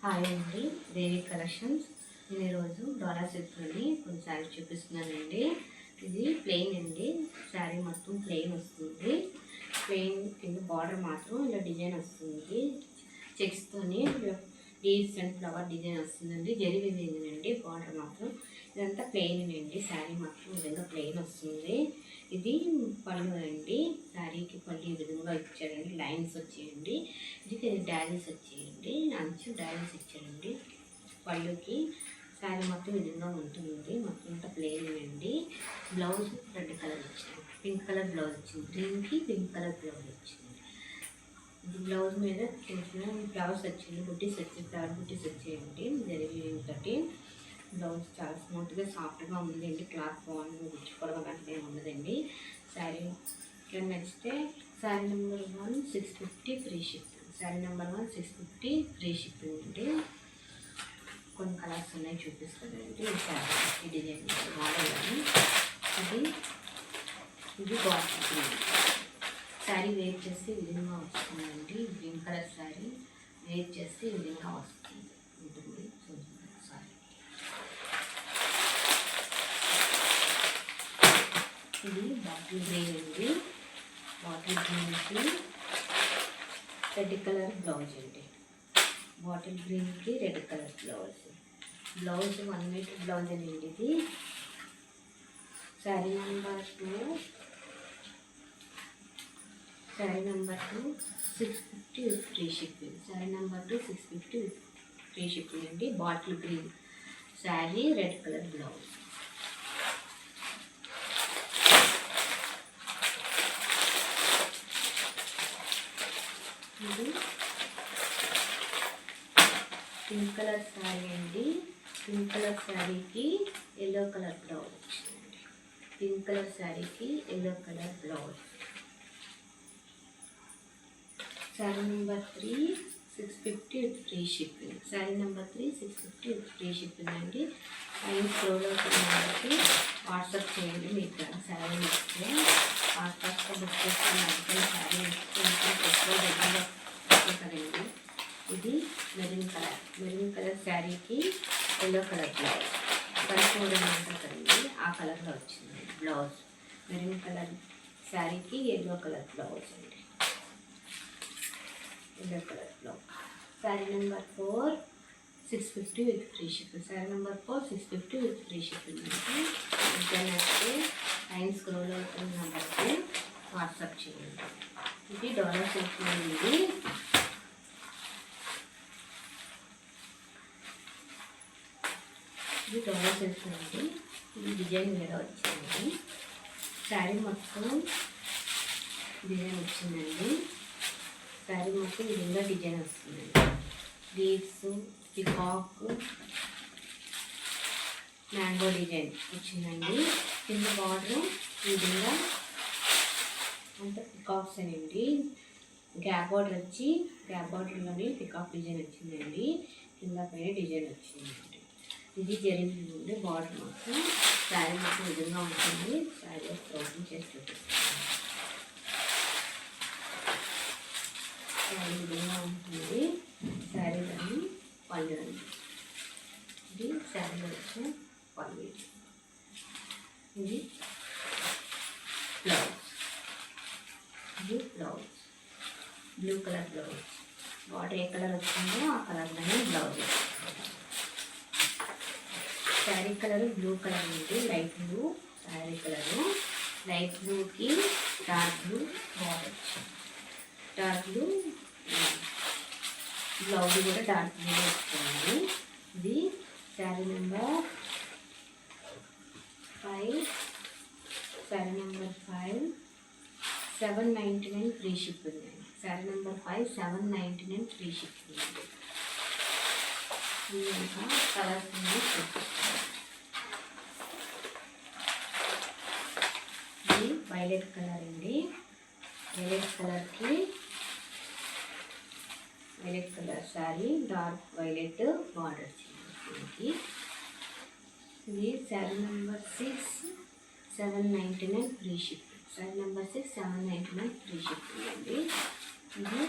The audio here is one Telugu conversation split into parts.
హాయ్ అండి, దేవి కలెక్షన్స్. నేను ఈరోజు డోలా సెట్లోని కొన్ని శారీ చూపిస్తున్నానండి. ఇది ప్లెయిన్ అండి. శారీ మొత్తం ప్లెయిన్ వస్తుంది. ప్లెయిన్ కింద బార్డర్ మాత్రం ఇలా డిజైన్ వస్తుంది. చెక్స్తోని లీవ్స్ అండ్ ఫ్లవర్ డిజైన్ వస్తుందండి. జరిగిపోయిందండి బార్డర్ మాత్రం. ఇదంతా ప్లెయిన్ అండి. శారీ మాత్రం ఈ విధంగా ప్లెయిన్ వస్తుంది. ఇది పళ్ళు అండి. శారీకి పళ్ళు ఈ విధంగా ఇచ్చారండి. లైన్స్ వచ్చేయండి. ఇది డాలీస్ వచ్చేయండి. అంచు డాలీస్ ఇచ్చారండి పళ్ళుకి. శారీ మొత్తం ఈ విధంగా ఉంటుంది. మొత్తం అంతా ప్లెయిన్ అండి. బ్లౌజ్ రెడ్ కలర్ వచ్చింది, పింక్ కలర్ బ్లౌజ్ వచ్చింది. గ్రీన్కి పింక్ కలర్ బ్లౌజ్ వచ్చింది. ఇది బ్లౌజ్ మీద చిన్న చిన్న ఫ్లవర్స్ వచ్చింది, బుట్టీస్ వచ్చి ఫ్లవర్ బుట్టీస్ వచ్చేయండి. జరిగినతోటి బ్లౌజ్ చాలా స్మూత్గా సాఫ్ట్గా ఉందండి. క్లాత్ బాగుంది, గుచ్చుకోవడం అంటే ఉండదండి. శారీ ఇక్కడ నచ్చితే sari number 1 650 free shipping. Sari number 1 650 free shipping అండి. కొన్ని కలర్స్ ఉన్నాయి చూపిస్తానండి. ఈ శారీ ఈ డిజైన్ మోడల్ అని ఇది బాటిల్ గ్రీన్ శారీ వేర్ చేస్తే ఈ విధంగా వస్తుందండి. గ్రీన్ కలర్ శారీ వేర్ చేస్తే ఈ విధంగా వస్తుంది ఉంటుంది. సారీ ఇది బాటిల్ గ్రీన్ అండి. బాటిల్ గ్రీన్కి రెడ్ కలర్ బ్లౌజ్ అండి. బాటిల్ గ్రీన్కి red colour blouse. Blouse 1 metre blouse అండి. ఇది sari number 2 650 with free shipping. Sari number 2 650 with free shipping అండి. Bottle green sari, red colour blouse. ఇది పింక్ కలర్ శారీ అండి. పింక్ కలర్ శారీకి ఎల్లో కలర్ బ్లౌజ్ వచ్చిందండి. పింక్ కలర్ శారీకి yellow colour blouse. Sari number 3 650 with free shipping. Sari number 3 650 with free shipping అండి. లైన్ స్క్రోల్ అవుతుంది కాబట్టి వాట్సాప్ చేయండి. మీకు శారీ ఇస్తే వాట్సాప్లో బుక్ చేసుకుని శారీ దగ్గరగా కదండి. ఇది మెరూన్ కలర్ శారీకి ఎల్లో కలర్ బ్లౌజ్. పరిపూర్ణ ఉంటుంది కదండి, ఆ కలర్లో వచ్చింది బ్లౌజ్. మెరూన్ కలర్ శారీకి ఎల్లో కలర్ బ్లౌజ్ అండి. Yellow colour blouse. Sari number 4 650 with free shipping. Sari number 4 650 with free shipping అంటే ఇంటర్నెట్కి లైన్ స్క్రోల్ అవుతున్న నెంబర్కి వాట్సాప్ చేయండి. ఇది డోలా సెట్ ఉంది. ఇది డోలా సెట్ ఉంది. ఇది డిజైన్ మీద వచ్చింది. శారీ మొత్తం డిజైన్ వచ్చిందండి. శారీ మొత్తం ఈ విధంగా డిజైన్ వస్తుందండి. లీవ్స్, పికాక్, మ్యాంగో డిజైన్ వచ్చిందండి. కింద బార్డర్ ఈ విధంగా అంతా పికాక్స్ అనండి. గ్యాప్ బార్డర్ వచ్చి గ్యాప్ బార్డర్లోని పికాక్ డిజైన్ వచ్చిందండి. కింద పైన డిజైన్ వచ్చిందండి. ఇది జరిగింది బార్డర్ మొత్తం. శారీ మొత్తం ఈ విధంగా ఉంటుంది. శారీ ఓపెన్ చేసి చూపిస్తాను. శారీ విధంగా ఉంటుంది. శారీలోని పళ్ళు అండి. ఇది శారీలో వచ్చిన పళ్ళు. ఇది బ్లౌజ్. ఇది blouse blue colour blouse. Border ఏ కలర్ వచ్చిందో ఆ కలర్లోనే blouse. Sari colour blue colour ఉంది. Light blue sari colour. Light బ్లూకి డార్క్ బ్లూ బార్డర్ వచ్చింది. డార్క్ బ్లూ బ్లౌజ్ కూడా డార్క్ బ్లూ వచ్చింది. ఇది sari number 5. Sari number 5 799 free shipping అండి. శారీ నెంబర్ 5 799 ఫ్రీ షిప్పింగ్ అండి. ఇంకా కలర్స్ అన్నీ చూపిస్తాను. ఇది వైలెట్ కలర్ అండి. Violet colour sari, dark violet border వచ్చింది. ఇది sari number 6 799 free shipping. Sari number 6 799 free shipping అండి. ఇది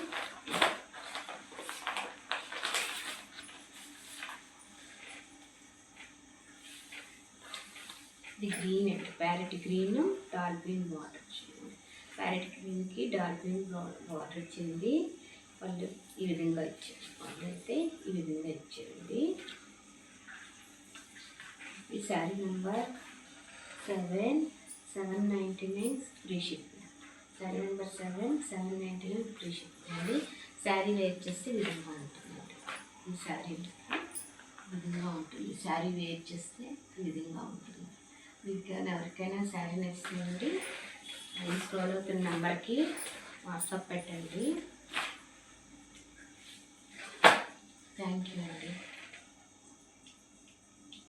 ఇది గ్రీన్ అండి, parrot green dark green border వచ్చింది. ప్యారెట్ గ్రీన్కి డార్క్ గ్రీన్ బార్డర్ వచ్చింది. వాళ్ళు ఈ విధంగా ఇచ్చారు, వాళ్ళు అయితే ఈ విధంగా ఇచ్చారండి. ఈ sari number 799 free shipping. Sari number 799 free shipping అండి. శారీ వేర్ చేస్తే ఈ విధంగా ఉంటుందండి. ఈ శారీ ఈ విధంగా ఉంటుంది. శారీ వేర్ చేస్తే ఈ విధంగా ఉంటుంది. మీకు ఎవరికైనా శారీ నచ్చిందండి, ఈ స్క్రోల్ అవుతున్న నెంబర్కి వాట్సాప్ పెట్టండి. థ్యాంక్ యూ అండి.